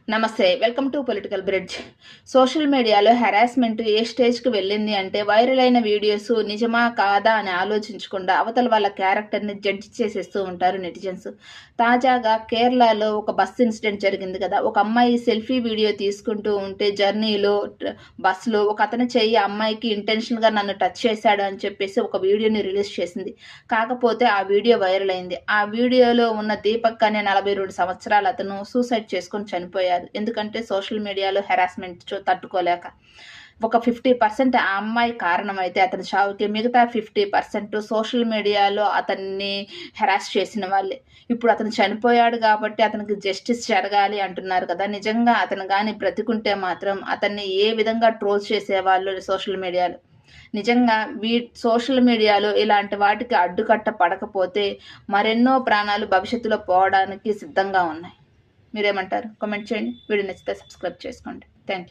నమస్తే. Welcome to political bridge. Social మీడియాలో harassment ఏ స్టేజ్‌కి వెళ్ళింది అంటే వైరల్ అయిన వీడియోస్ నిజమా? కాదా? అని ఆలోచించకుండా అవతల వాళ్ళ క్యారెక్టర్‌ని జడ్జ్ చేసేస్తూ ఉంటారు నెటిజన్స్. తాజాగా కేరళలో ఒక బస్ ఇన్సిడెంట్ జరిగింది కదా! ఒక అమ్మాయి సెల్ఫీ వీడియో తీసుకుంటూ ఉంటే జర్నీలో బస్‌లో ఒక అతని చెయ్యి అమ్మాయికి ఇంటెన్షన్‌గా నన్ను టచ్ చేశాడు అని చెప్పేసి ఒక వీడియోని రిలీజ్ చేసింది. కాకపోతే ఆ వీడియో వైరల్ అయింది. ఆ వీడియోలో ఉన్న దీపక్ అనే 42 సంవత్సరాల అతను సూసైడ్ చేసుకొని చనిపోయారు. ఎందుకంటే సోషల్ మీడియాలో హెరాస్మెంట్ తట్టుకోలేక. ఒక 50% ఆ అమ్మాయి కారణమైతే అతని చావుకి, మిగతా 50% సోషల్ మీడియాలో అతన్ని హెరాస్ చేసిన వాళ్ళే. ఇప్పుడు అతను చనిపోయాడు కాబట్టి అతనికి జస్టిస్ జరగాలి అంటున్నారు కదా! నిజంగా అతను గాని బ్రతికుంటే మాత్రం అతన్ని ఏ విధంగా ట్రోల్ చేసేవాళ్ళు సోషల్ మీడియాలో. నిజంగా సోషల్ మీడియాలో ఇలాంటి వాటికి అడ్డుకట్ట పడకపోతే మరెన్నో ప్రాణాలు భవిష్యత్తులో పోవడానికి సిద్ధంగా ఉన్నాయి. మీరేమంటారు? కామెంట్ చేయండి. వీడియో నచ్చితే సబ్స్క్రైబ్ చేసుకోండి. Thank you.